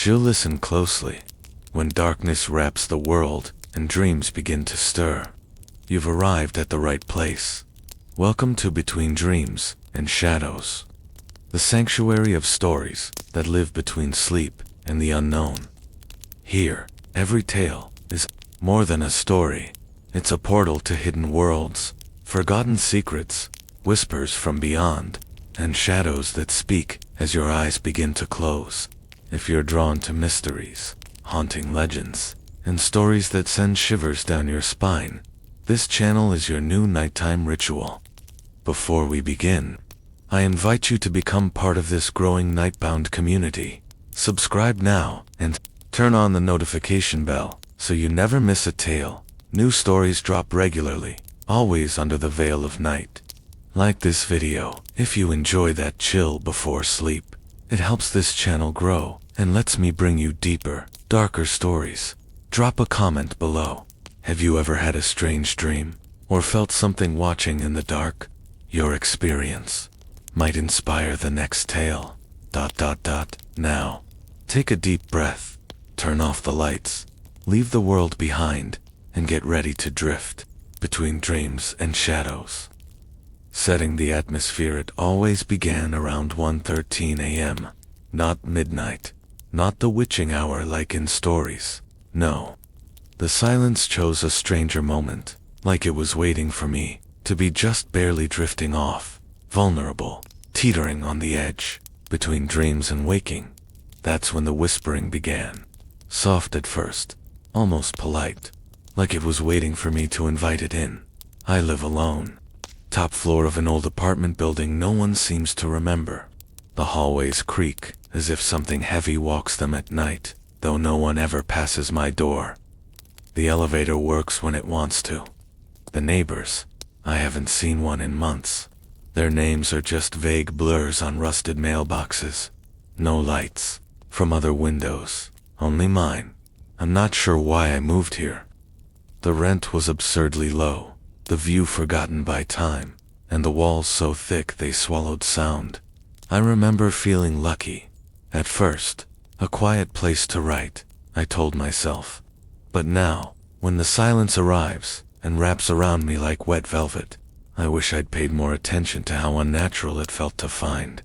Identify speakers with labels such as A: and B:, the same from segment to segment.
A: She'll listen closely. When darkness wraps the world and dreams begin to stir, you've arrived at the right place. Welcome to Between Dreams and Shadows, the sanctuary of stories that live between sleep and the unknown. Here, every tale is more than a story. It's a portal to hidden worlds, forgotten secrets, whispers from beyond, and shadows that speak as your eyes begin to close. If you're drawn to mysteries, haunting legends, and stories that send shivers down your spine, this channel is your new nighttime ritual. Before we begin, I invite you to become part of this growing nightbound community. Subscribe now and turn on the notification bell so you never miss a tale. New stories drop regularly, always under the veil of night. Like this video if you enjoy that chill before sleep. It helps this channel grow and lets me bring you deeper, darker stories. Drop a comment below. Have you ever had a strange dream or felt something watching in the dark? Your experience might inspire the next tale. Now, take a deep breath, turn off the lights, leave the world behind, and get ready to drift between dreams and shadows. Setting the atmosphere, it always began around 1:13 a.m. Not midnight, not the witching hour like in stories. No. The silence chose a stranger moment, like it was waiting for me to be just barely drifting off, vulnerable, teetering on the edge, between dreams and waking. That's when the whispering began. Soft at first, almost polite, like it was waiting for me to invite it in. I live alone. Top floor of an old apartment building no one seems to remember. The hallways creak as if something heavy walks them at night, though no one ever passes my door. The elevator works when it wants to. The neighbors, I haven't seen one in months. Their names are just vague blurs on rusted mailboxes. No lights from other windows, only mine. I'm not sure why I moved here. The rent was absurdly low, the view forgotten by time, and the walls so thick they swallowed sound. I remember feeling lucky. At first, a quiet place to write, I told myself. But now, when the silence arrives and wraps around me like wet velvet, I wish I'd paid more attention to how unnatural it felt to find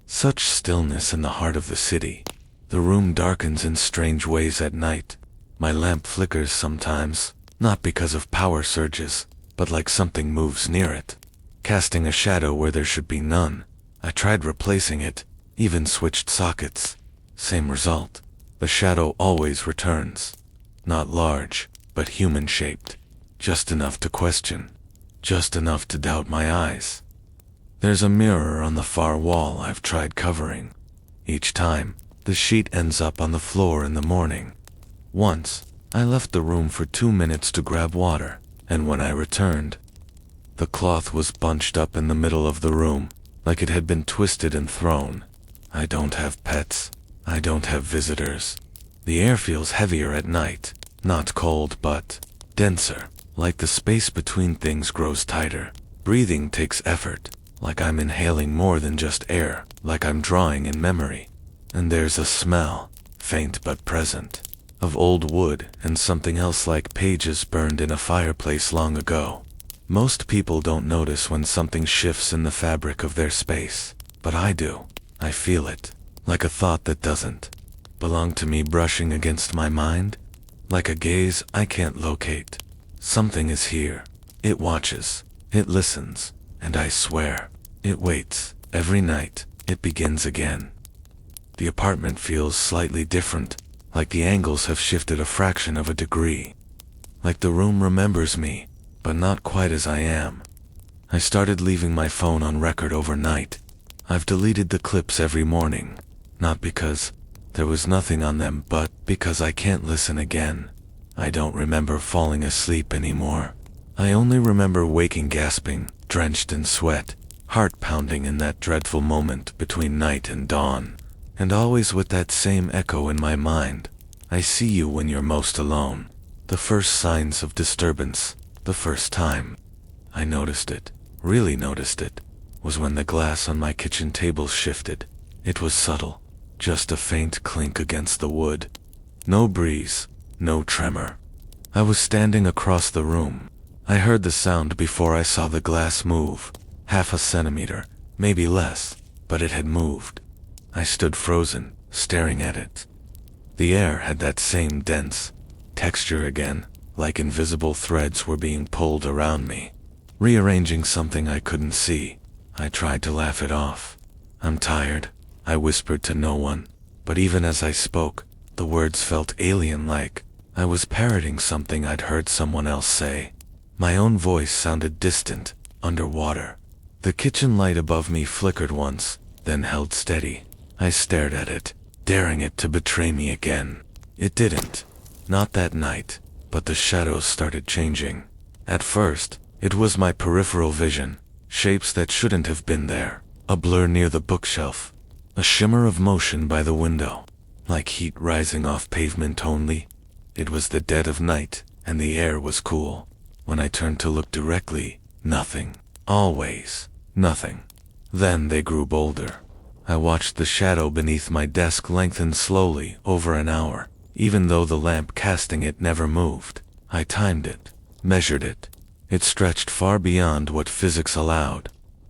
A: such stillness in the heart of the city. The room darkens in strange ways at night. My lamp flickers sometimes, not because of power surges, but like something moves near it, casting a shadow where there should be none. I tried replacing it, even switched sockets. Same result. The shadow always returns. Not large, but human-shaped. Just enough to question. Just enough to doubt my eyes. There's a mirror on the far wall I've tried covering. Each time, the sheet ends up on the floor in the morning. Once, I left the room for 2 minutes to grab water, and when I returned, the cloth was bunched up in the middle of the room, like it had been twisted and thrown. I don't have pets. I don't have visitors. The air feels heavier at night, not cold but denser, like the space between things grows tighter. Breathing takes effort, like I'm inhaling more than just air, like I'm drawing in memory. And there's a smell, faint but present, of old wood and something else like pages burned in a fireplace long ago. Most people don't notice when something shifts in the fabric of their space, but I do. I feel it, like a thought that doesn't belong to me brushing against my mind, like a gaze I can't locate. Something is here. It watches, it listens, and I swear, it waits. Every night, it begins again. The apartment feels slightly different, like the angles have shifted a fraction of a degree. Like the room remembers me, but not quite as I am. I started leaving my phone on record overnight. I've deleted the clips every morning, not because there was nothing on them, but because I can't listen again. I don't remember falling asleep anymore. I only remember waking gasping, drenched in sweat, heart pounding in that dreadful moment between night and dawn, and always with that same echo in my mind. I see you when you're most alone. The first signs of disturbance, the first time I noticed it, really noticed it, was when the glass on my kitchen table shifted. It was subtle, just a faint clink against the wood. No breeze, no tremor. I was standing across the room. I heard the sound before I saw the glass move. Half a centimeter, maybe less, but it had moved. I stood frozen, staring at it. The air had that same dense texture again, like invisible threads were being pulled around me, rearranging something I couldn't see. I tried to laugh it off. "I'm tired," I whispered to no one, but even as I spoke, the words felt alien-like. I was parroting something I'd heard someone else say. My own voice sounded distant, underwater. The kitchen light above me flickered once, then held steady. I stared at it, daring it to betray me again. It didn't. Not that night, but the shadows started changing. At first, it was my peripheral vision, shapes that shouldn't have been there. A blur near the bookshelf, a shimmer of motion by the window, like heat rising off pavement only. It was the dead of night, and the air was cool. When I turned to look directly, nothing. Always, nothing. Then they grew bolder. I watched the shadow beneath my desk lengthen slowly over an hour, even though the lamp casting it never moved. I timed it, measured it. It stretched far beyond what physics allowed.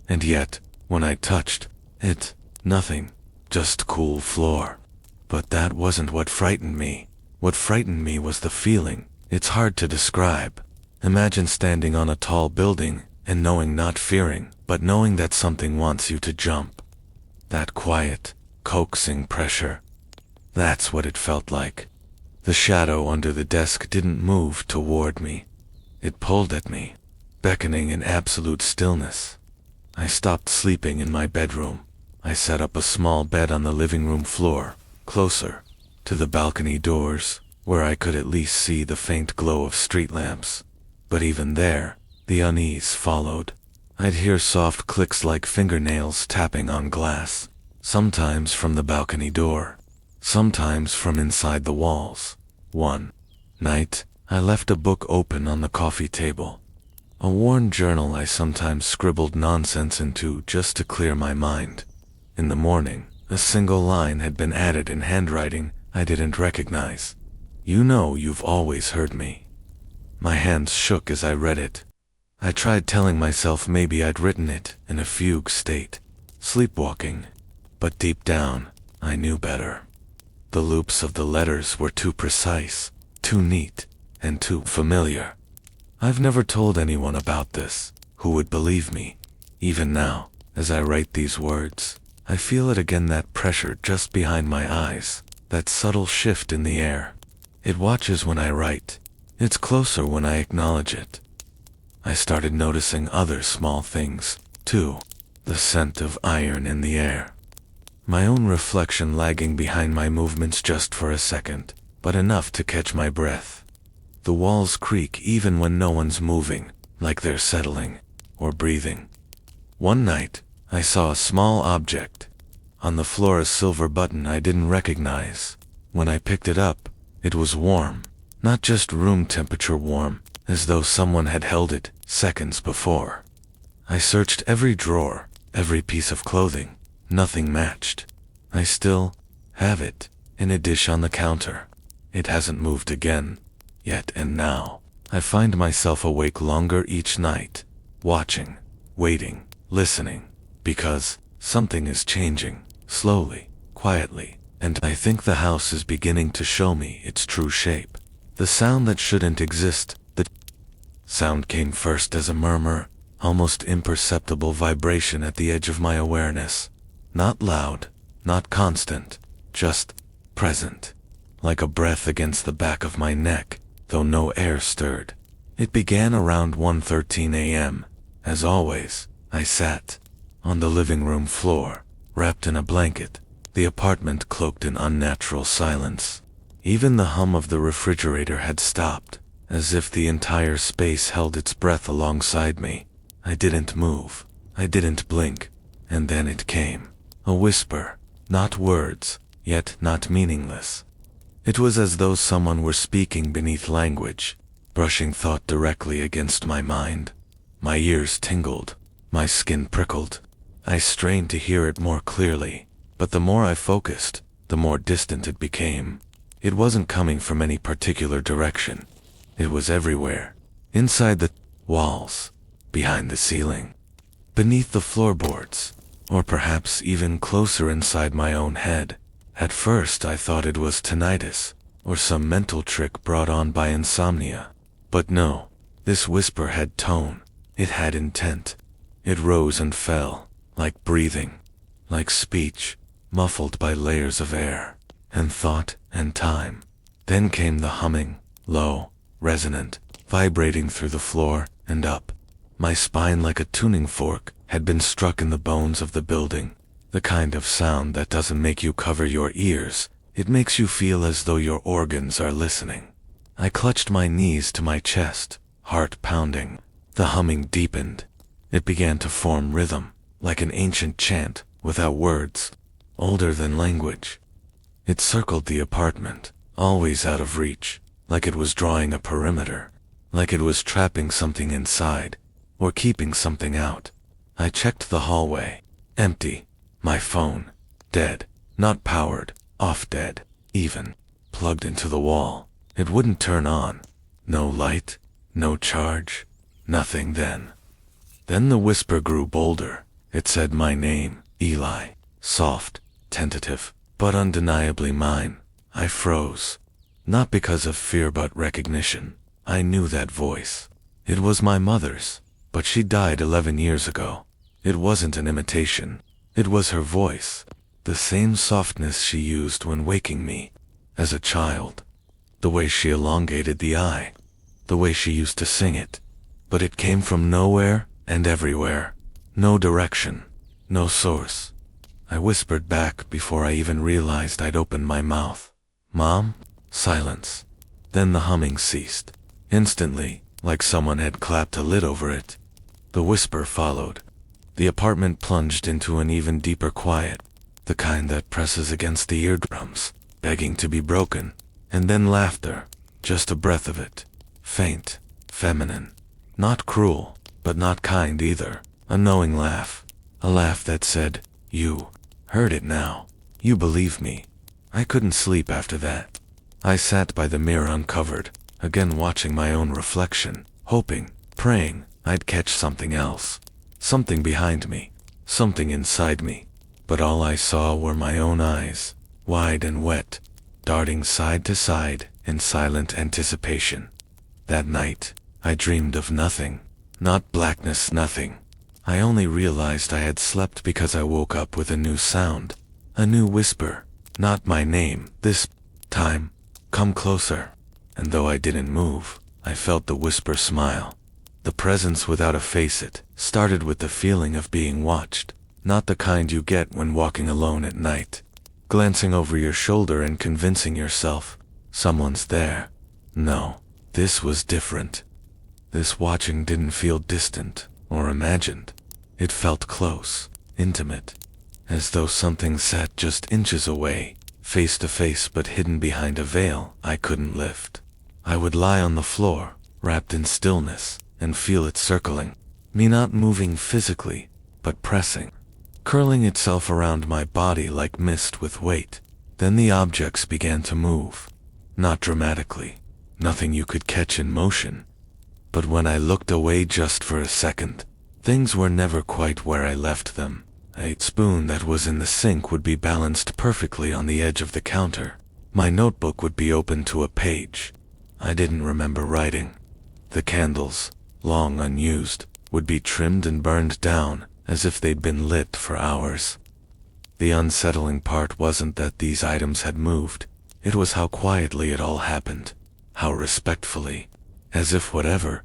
A: And yet, when I touched it, nothing, just cool floor. But that wasn't what frightened me. What frightened me was the feeling. It's hard to describe. Imagine standing on a tall building and knowing, not fearing, but knowing that something wants you to jump. That quiet, coaxing pressure. That's what it felt like. The shadow under the desk didn't move toward me. It pulled at me, beckoning in absolute stillness. I stopped sleeping in my bedroom. I set up a small bed on the living room floor, closer to the balcony doors, where I could at least see the faint glow of street lamps. But even there, the unease followed. I'd hear soft clicks like fingernails tapping on glass, sometimes from the balcony door, sometimes from inside the walls. One night, I left a book open on the coffee table. A worn journal I sometimes scribbled nonsense into just to clear my mind. In the morning, a single line had been added in handwriting I didn't recognize. "You know you've always heard me." My hands shook as I read it. I tried telling myself maybe I'd written it in a fugue state, sleepwalking. But deep down, I knew better. The loops of the letters were too precise, too neat, and too familiar. I've never told anyone about this. Who would believe me? Even now, as I write these words, I feel it again, that pressure just behind my eyes, that subtle shift in the air. It watches when I write. It's closer when I acknowledge it. I started noticing other small things, too. The scent of iron in the air. My own reflection lagging behind my movements just for a second, but enough to catch my breath. The walls creak even when no one's moving, like they're settling or breathing. One night, I saw a small object. On the floor, a silver button I didn't recognize. When I picked it up, it was warm. Not just room temperature warm, as though someone had held it seconds before. I searched every drawer, every piece of clothing. Nothing matched. I still have it, in a dish on the counter. It hasn't moved again, yet, and now, I find myself awake longer each night, watching, waiting, listening, because something is changing, slowly, quietly, and I think the house is beginning to show me its true shape. The sound that shouldn't exist, the sound came first as a murmur, almost imperceptible vibration at the edge of my awareness. Not loud, not constant, just present, like a breath against the back of my neck, though no air stirred. It began around 1:13 a.m. As always, I sat on the living room floor, wrapped in a blanket, the apartment cloaked in unnatural silence. Even the hum of the refrigerator had stopped, as if the entire space held its breath alongside me. I didn't move. I didn't blink. And then it came. A whisper. Not words, yet not meaningless. It was as though someone were speaking beneath language, brushing thought directly against my mind. My ears tingled. My skin prickled. I strained to hear it more clearly, but the more I focused, the more distant it became. It wasn't coming from any particular direction. It was everywhere. Inside the walls, behind the ceiling, beneath the floorboards, or perhaps even closer inside my own head. At first I thought it was tinnitus, or some mental trick brought on by insomnia. But no, this whisper had tone. It had intent. It rose and fell, like breathing, like speech, muffled by layers of air, and thought, and time. Then came the humming, low, resonant, vibrating through the floor and up. My spine, like a tuning fork, had been struck in the bones of the building. The kind of sound that doesn't make you cover your ears. It makes you feel as though your organs are listening. I clutched my knees to my chest, heart pounding. The humming deepened. It began to form rhythm, like an ancient chant, without words, older than language. It circled the apartment, always out of reach, like it was drawing a perimeter, like it was trapping something inside, or keeping something out. I checked the hallway. Empty. My phone. Dead. Not powered. Off dead. Even. Plugged into the wall. It wouldn't turn on. No light. No charge. Nothing then. Then the whisper grew bolder. It said my name, Eli. Soft. Tentative. But undeniably mine. I froze. Not because of fear but recognition. I knew that voice. It was my mother's. But she died 11 years ago. It wasn't an imitation. It was her voice. The same softness she used when waking me, as a child. The way she elongated the I. The way she used to sing it. But it came from nowhere and everywhere. No direction. No source. I whispered back before I even realized I'd opened my mouth. Mom? Silence. Then the humming ceased. Instantly, like someone had clapped a lid over it. The whisper followed. The apartment plunged into an even deeper quiet, the kind that presses against the eardrums, begging to be broken. And then laughter, just a breath of it. Faint, feminine. Not cruel, but not kind either. A knowing laugh. A laugh that said, "You heard it now. You believe me." I couldn't sleep after that. I sat by the mirror uncovered, again watching my own reflection, hoping, praying, I'd catch something else. Something behind me. Something inside me. But all I saw were my own eyes, wide and wet, darting side to side in silent anticipation. That night, I dreamed of nothing. Not blackness, nothing. I only realized I had slept because I woke up with a new sound. A new whisper. Not my name. This time. Come closer. And though I didn't move, I felt the whisper smile. The presence without a face. It started with the feeling of being watched. Not the kind you get when walking alone at night. Glancing over your shoulder and convincing yourself someone's there. No, this was different. This watching didn't feel distant or imagined. It felt close, intimate, as though something sat just inches away, face to face but hidden behind a veil I couldn't lift. I would lie on the floor, wrapped in stillness, and feel it circling, me not moving physically, but pressing, curling itself around my body like mist with weight. Then the objects began to move. Not dramatically, nothing you could catch in motion. But when I looked away just for a second, things were never quite where I left them. A spoon that was in the sink would be balanced perfectly on the edge of the counter. My notebook would be open to a page I didn't remember writing. The candles, long unused, would be trimmed and burned down as if they'd been lit for hours. The unsettling part wasn't that these items had moved. It was how quietly it all happened, how respectfully, as if whatever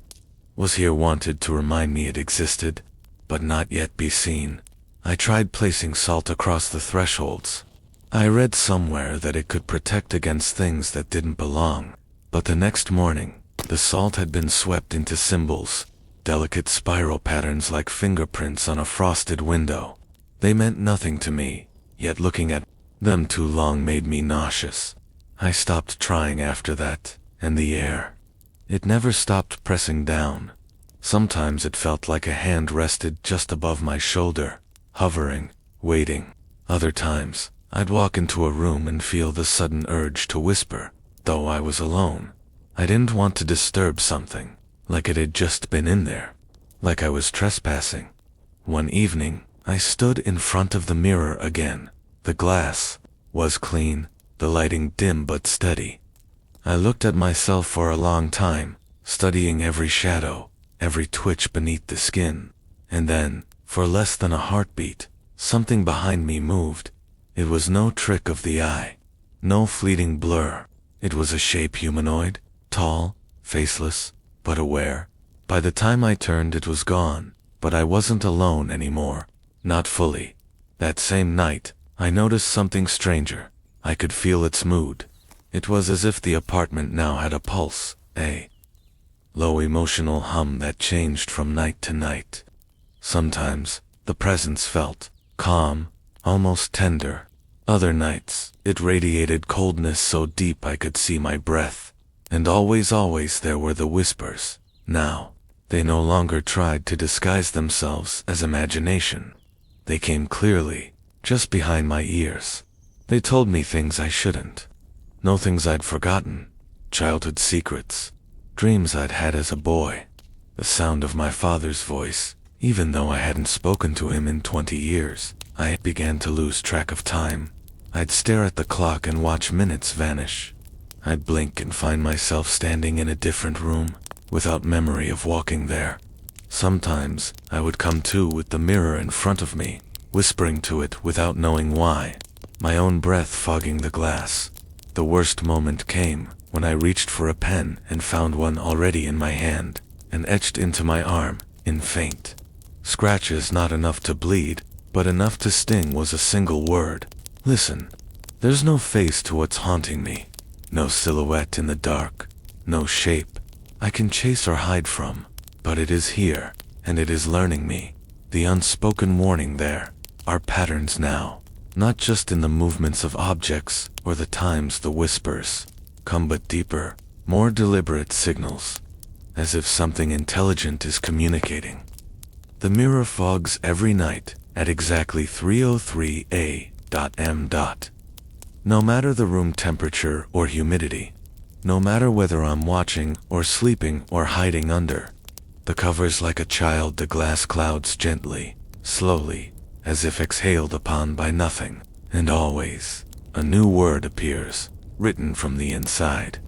A: was here wanted to remind me it existed, but not yet be seen. I tried placing salt across the thresholds. I read somewhere that it could protect against things that didn't belong. But the next morning, the salt had been swept into symbols, delicate spiral patterns like fingerprints on a frosted window. They meant nothing to me, yet looking at them too long made me nauseous. I stopped trying after that, and the air. It never stopped pressing down. Sometimes it felt like a hand rested just above my shoulder, hovering, waiting. Other times, I'd walk into a room and feel the sudden urge to whisper, though I was alone. I didn't want to disturb something, like it had just been in there, like I was trespassing. One evening, I stood in front of the mirror again. The glass was clean, the lighting dim but steady. I looked at myself for a long time, studying every shadow, every twitch beneath the skin. And then, for less than a heartbeat, something behind me moved. It was no trick of the eye, no fleeting blur. It was a shape humanoid, tall, faceless, but aware. By the time I turned, it was gone, but I wasn't alone anymore. Not fully. That same night, I noticed something stranger. I could feel its mood. It was as if the apartment now had a pulse, a low emotional hum that changed from night to night. Sometimes, the presence felt calm, almost tender. Other nights, it radiated coldness so deep I could see my breath. And always there were the whispers. Now, they no longer tried to disguise themselves as imagination. They came clearly, just behind my ears. They told me things I shouldn't. No things I'd forgotten. Childhood secrets. Dreams I'd had as a boy. The sound of my father's voice. Even though I hadn't spoken to him in 20 years, I began to lose track of time. I'd stare at the clock and watch minutes vanish. I'd blink and find myself standing in a different room, without memory of walking there. Sometimes, I would come to with the mirror in front of me, whispering to it without knowing why, my own breath fogging the glass. The worst moment came when I reached for a pen and found one already in my hand, and etched into my arm, in faint scratches not enough to bleed, but enough to sting, was a single word. Listen. There's no face to what's haunting me. No silhouette in the dark. No shape I can chase or hide from. But it is here, and it is learning me. The unspoken warning there are patterns now, not just in the movements of objects or the times the whispers come, but deeper, more deliberate signals, as if something intelligent is communicating. The mirror fogs every night at exactly 3:03 a.m. No matter the room temperature or humidity, no matter whether I'm watching or sleeping or hiding under the covers like a child, the glass clouds gently, slowly, as if exhaled upon by nothing, and always a new word appears, written from the inside.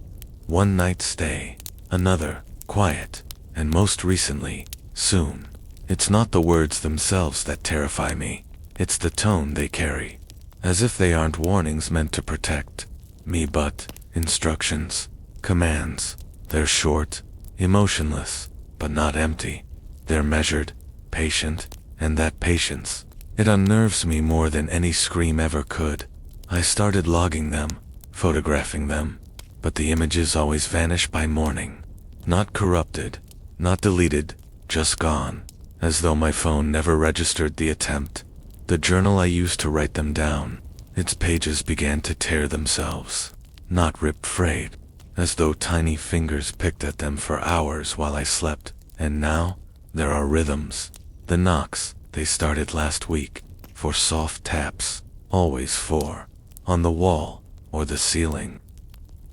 A: One night stay, another, quiet, and most recently, soon. It's not the words themselves that terrify me, it's the tone they carry, as if they aren't warnings meant to protect me but instructions, commands. They're short, emotionless, but not empty. They're measured, patient, and that patience, it unnerves me more than any scream ever could. I started logging them, photographing them, but the images always vanish by morning. Not corrupted, not deleted, just gone, as though my phone never registered the attempt. The journal I used to write them down, its pages began to tear themselves, not ripped frayed, as though tiny fingers picked at them for hours while I slept. And now, there are rhythms. The knocks, they started last week, for soft taps, always four, on the wall or the ceiling.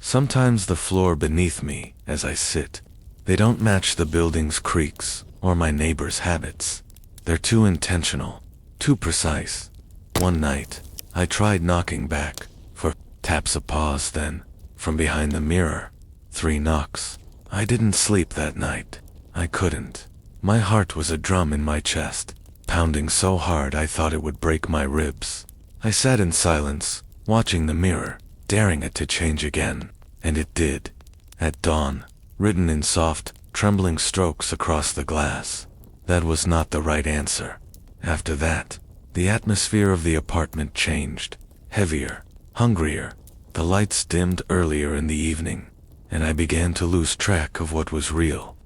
A: Sometimes the floor beneath me as I sit. They don't match the building's creaks or my neighbor's habits. They're too intentional, too precise. One night, I tried knocking back, for taps, a pause, then, from behind the mirror, 3 knocks. I didn't sleep that night. I couldn't. My heart was a drum in my chest, pounding so hard I thought it would break my ribs. I sat in silence, watching the mirror, daring it to change again, and it did. At dawn, written in soft, trembling strokes across the glass. That was not the right answer. After that, the atmosphere of the apartment changed, heavier, hungrier. The lights dimmed earlier in the evening, and I began to lose track of what was real.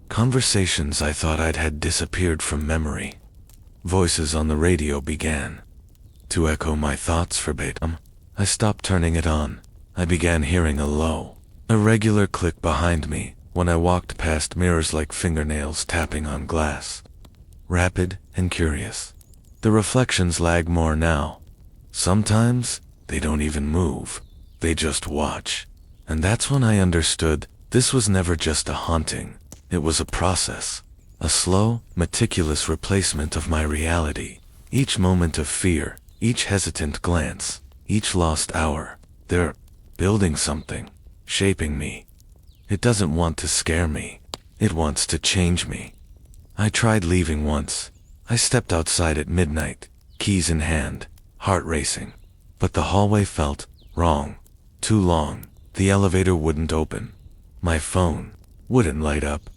A: Conversations I thought I'd had disappeared from memory. Voices on the radio began to echo my thoughts verbatim. I stopped turning it on. I began hearing a low, irregular click behind me when I walked past mirrors, like fingernails tapping on glass. Rapid and curious. The reflections lag more now. Sometimes, they don't even move. They just watch. And that's when I understood this was never just a haunting. It was a process. A slow, meticulous replacement of my reality. Each moment of fear, each hesitant glance, each lost hour. They're building something, shaping me. It doesn't want to scare me. It wants to change me. I tried leaving once. I stepped outside at midnight, keys in hand, heart racing. But the hallway felt wrong. Too long. The elevator wouldn't open. My phone wouldn't light up.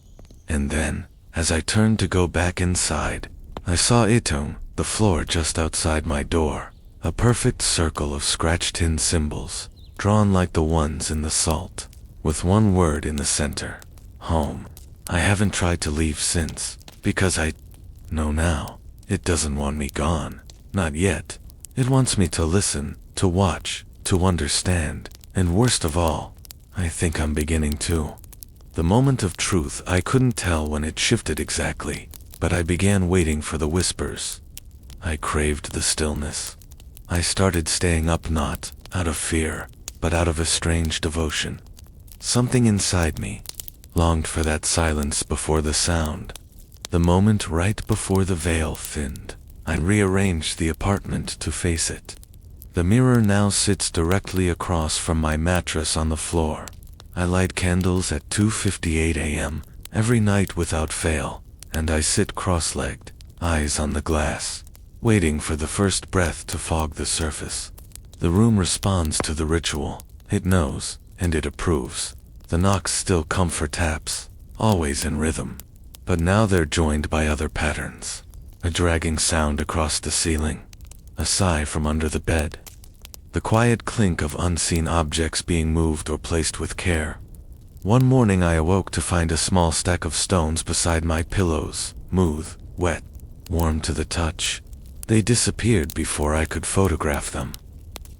A: And then, as I turned to go back inside, I saw it on the floor just outside my door. A perfect circle of scratched-in symbols, drawn like the ones in the salt, with one word in the center. Home. I haven't tried to leave since, because I know now. It doesn't want me gone. Not yet. It wants me to listen, to watch, to understand, and worst of all, I think I'm beginning to. The moment of truth, I couldn't tell when it shifted exactly, but I began waiting for the whispers. I craved the stillness. I started staying up not out of fear, but out of a strange devotion. Something inside me longed for that silence before the sound. The moment right before the veil thinned, I rearranged the apartment to face it. The mirror now sits directly across from my mattress on the floor. I light candles at 2:58 a.m. every night without fail, and I sit cross-legged, eyes on the glass, waiting for the first breath to fog the surface. The room responds to the ritual. It knows, and it approves. The knocks still come for taps, always in rhythm. But now they're joined by other patterns. A dragging sound across the ceiling. A sigh from under the bed. The quiet clink of unseen objects being moved or placed with care. One morning I awoke to find a small stack of stones beside my pillows, smooth, wet, warm to the touch. They disappeared before I could photograph them.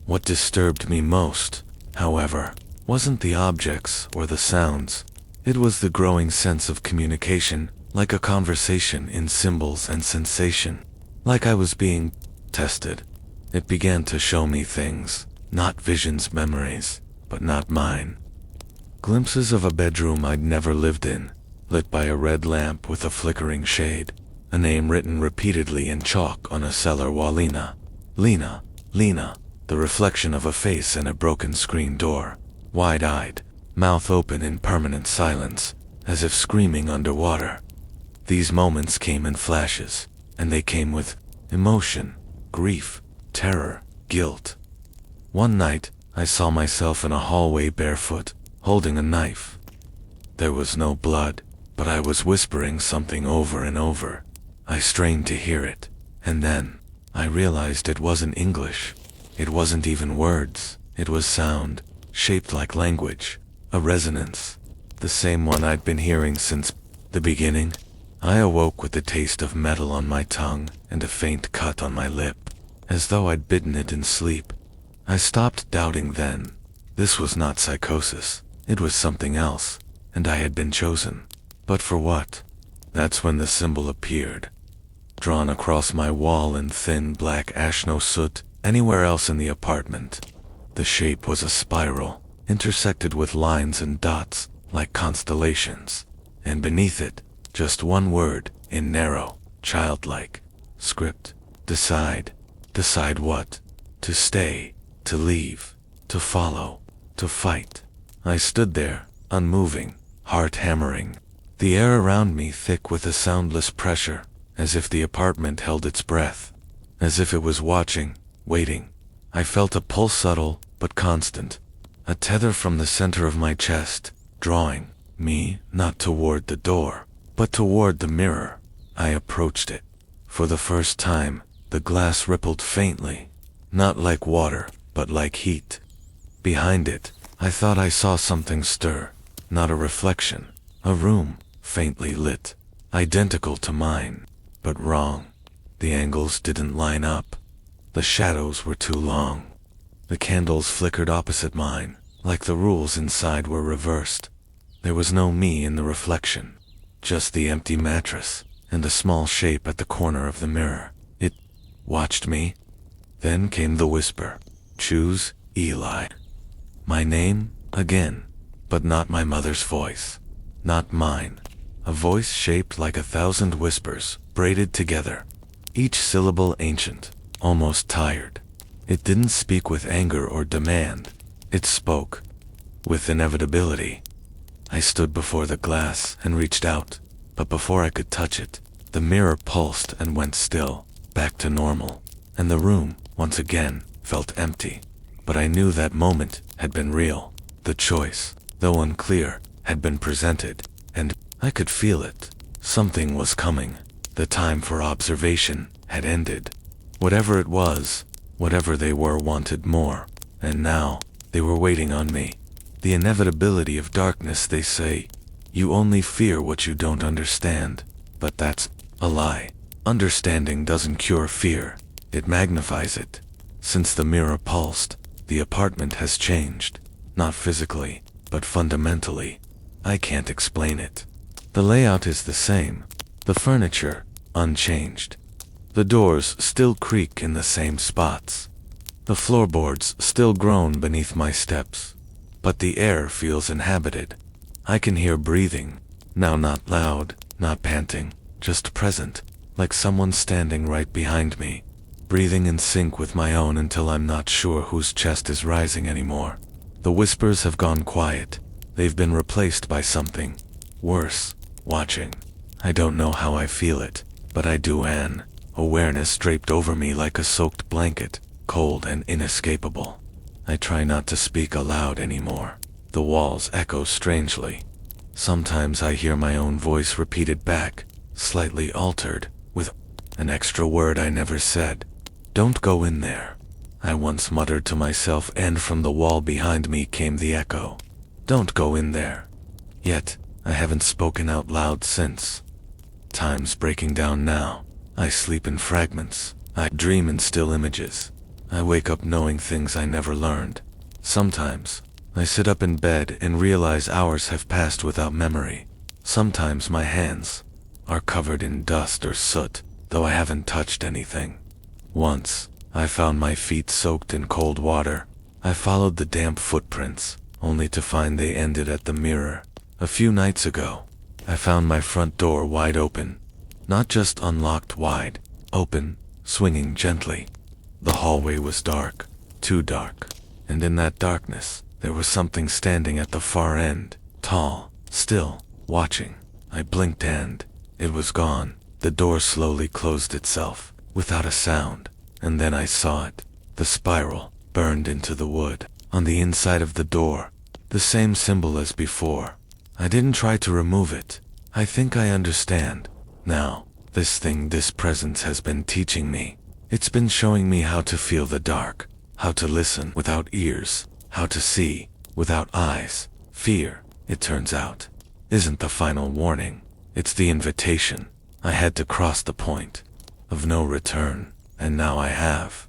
A: What disturbed me most, however, wasn't the objects or the sounds. It was the growing sense of communication, like a conversation in symbols and sensation. Like I was being tested. It began to show me things, not visions, memories, but not mine. Glimpses of a bedroom I'd never lived in, lit by a red lamp with a flickering shade. A name written repeatedly in chalk on a cellar wall. Lena. Lena. The reflection of a face in a broken screen door. Wide-eyed, mouth open in permanent silence, as if screaming underwater. These moments came in flashes, and they came with emotion, grief, terror, guilt. One night, I saw myself in a hallway barefoot, holding a knife. There was no blood, but I was whispering something over and over. I strained to hear it, and then, I realized it wasn't English. It wasn't even words. It was sound, shaped like language, a resonance, the same one I'd been hearing since the beginning. I awoke with the taste of metal on my tongue and a faint cut on my lip, as though I'd bitten it in sleep. I stopped doubting then. This was not psychosis. It was something else, and I had been chosen. But for what? That's when the symbol appeared. Drawn across my wall in thin black ash, no soot anywhere else in the apartment. The shape was a spiral, intersected with lines and dots, like constellations. And beneath it, just one word, in narrow, childlike script. Decide. Decide what? To stay, to leave, to follow, to fight. I stood there, unmoving, heart hammering. The air around me thick with a soundless pressure, as if the apartment held its breath. As if it was watching, waiting. I felt a pulse, subtle but constant. A tether from the center of my chest, drawing me not toward the door, but toward the mirror. I approached it. For the first time, the glass rippled faintly, not like water, but like heat. Behind it, I thought I saw something stir, not a reflection, a room, faintly lit, identical to mine, but wrong. The angles didn't line up. The shadows were too long. The candles flickered opposite mine, like the rules inside were reversed. There was no me in the reflection, just the empty mattress, and a small shape at the corner of the mirror. It watched me. Then came the whisper. Choose, Eli. My name, again, but not my mother's voice. Not mine. A voice shaped like 1,000 whispers, braided together. Each syllable ancient, almost tired. It didn't speak with anger or demand. It spoke with inevitability. I stood before the glass and reached out, but before I could touch it, the mirror pulsed and went still, back to normal, and the room, once again, felt empty. But I knew that moment had been real. The choice, though unclear, had been presented, and I could feel it. Something was coming. The time for observation had ended. Whatever it was, whatever they were, wanted more, and now they were waiting on me. The inevitability of darkness, they say. You only fear what you don't understand. But that's a lie. Understanding doesn't cure fear. It magnifies it. Since the mirror pulsed, the apartment has changed. Not physically, but fundamentally. I can't explain it. The layout is the same. The furniture, unchanged. The doors still creak in the same spots. The floorboards still groan beneath my steps. But the air feels inhabited. I can hear breathing. Now not loud, not panting, just present, like someone standing right behind me. Breathing in sync with my own until I'm not sure whose chest is rising anymore. The whispers have gone quiet. They've been replaced by something worse, watching. I don't know how I feel it, but I do. An awareness draped over me like a soaked blanket, cold and inescapable. I try not to speak aloud anymore. The walls echo strangely. Sometimes I hear my own voice repeated back, slightly altered, with an extra word I never said. Don't go in there, I once muttered to myself, and from the wall behind me came the echo. Don't go in there. Yet, I haven't spoken out loud since. Time's breaking down now. I sleep in fragments. I dream in still images. I wake up knowing things I never learned. Sometimes, I sit up in bed and realize hours have passed without memory. Sometimes my hands are covered in dust or soot, though I haven't touched anything. Once, I found my feet soaked in cold water. I followed the damp footprints, only to find they ended at the mirror. A few nights ago, I found my front door wide open. Not just unlocked wide, open, swinging gently. The hallway was dark, too dark, and in that darkness, there was something standing at the far end, tall, still, watching. I blinked and it was gone. The door slowly closed itself, without a sound, and then I saw it. The spiral, burned into the wood. On the inside of the door, the same symbol as before. I didn't try to remove it. I think I understand. Now, this thing, this presence has been teaching me. It's been showing me how to feel the dark, how to listen without ears, how to see without eyes. Fear, it turns out, isn't the final warning. It's the invitation. I had to cross the point of no return, and now I have.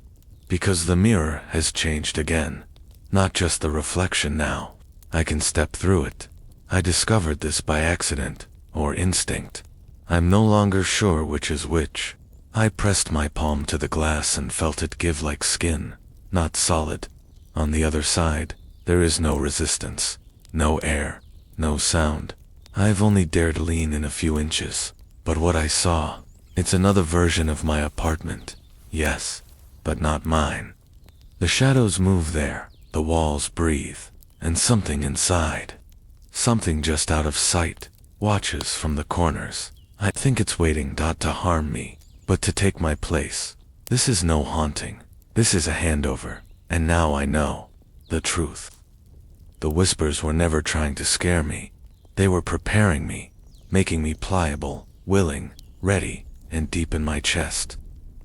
A: Because the mirror has changed again. Not just the reflection now. I can step through it. I discovered this by accident, or instinct. I'm no longer sure which is which. I pressed my palm to the glass and felt it give like skin, not solid. On the other side, there is no resistance, no air, no sound. I've only dared lean in a few inches. But what I saw, it's another version of my apartment. Yes, but not mine. The shadows move there, the walls breathe, and something inside, something just out of sight, watches from the corners. I think it's waiting not to harm me, but to take my place. This is no haunting. This is a handover. And now I know the truth. The whispers were never trying to scare me. They were preparing me, making me pliable, willing, ready, and deep in my chest.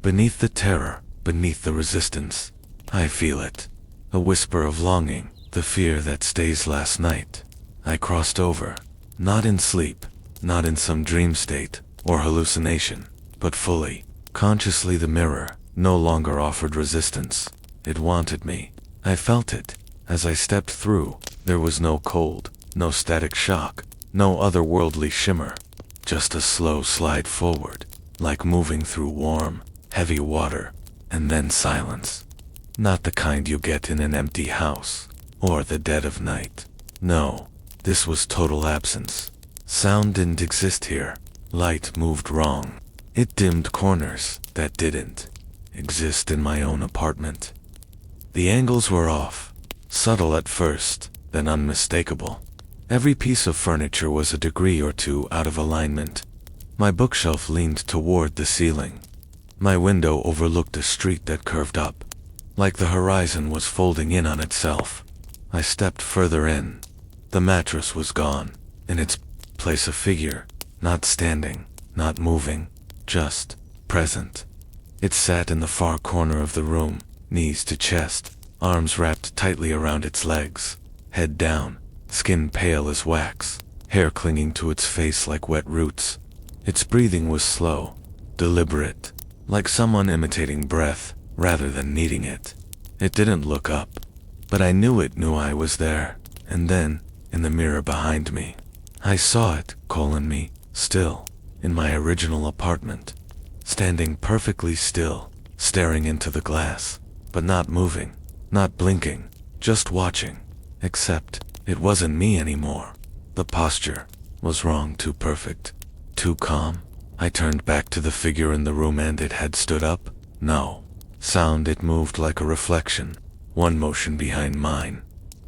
A: Beneath the terror, beneath the resistance, I feel it. A whisper of longing, the fear that stays last night. I crossed over, not in sleep, not in some dream state or hallucination, but fully, consciously. The mirror no longer offered resistance. It wanted me. I felt it. As I stepped through, there was no cold, no static shock, no otherworldly shimmer. Just a slow slide forward, like moving through warm, heavy water. And then silence. Not the kind you get in an empty house, or the dead of night. No, this was total absence. Sound didn't exist here. Light moved wrong. It dimmed corners that didn't exist in my own apartment. The angles were off, subtle at first, then unmistakable. Every piece of furniture was a degree or two out of alignment. My bookshelf leaned toward the ceiling. My window overlooked a street that curved up, like the horizon was folding in on itself. I stepped further in. The mattress was gone. In its place a figure, not standing, not moving, just present. It sat in the far corner of the room, knees to chest, arms wrapped tightly around its legs, head down, skin pale as wax, hair clinging to its face like wet roots. Its breathing was slow, deliberate, like someone imitating breath rather than needing it. It didn't look up, but I knew it knew I was there. And then, in the mirror behind me, I saw it calling me, still, in my original apartment, standing perfectly still, staring into the glass, but not moving, not blinking, just watching. Except, it wasn't me anymore. The posture was wrong, too perfect, too calm. I turned back to the figure in the room and it had stood up. No sound, it moved like a reflection, one motion behind mine.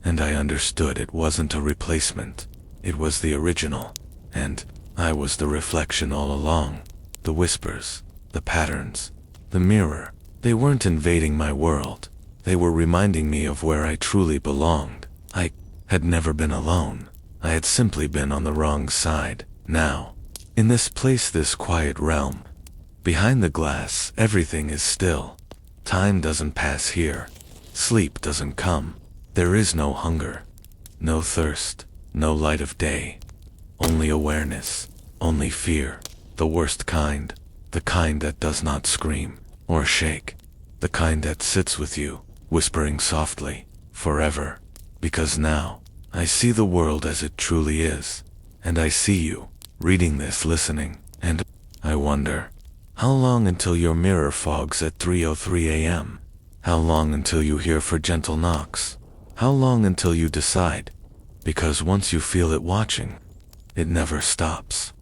A: And I understood it wasn't a replacement. It was the original. And I was the reflection all along. The whispers, the patterns, the mirror, they weren't invading my world. They were reminding me of where I truly belonged. I had never been alone. I had simply been on the wrong side. Now, in this place, this quiet realm, behind the glass, everything is still. Time doesn't pass here. Sleep doesn't come. There is no hunger, no thirst, no light of day. Only awareness, only fear. The worst kind, the kind that does not scream or shake. The kind that sits with you, whispering softly, forever. Because now, I see the world as it truly is. And I see you, reading this, listening, and I wonder, how long until your mirror fogs at 3:03 a.m.? How long until you hear for gentle knocks? How long until you decide? Because once you feel it watching, it never stops.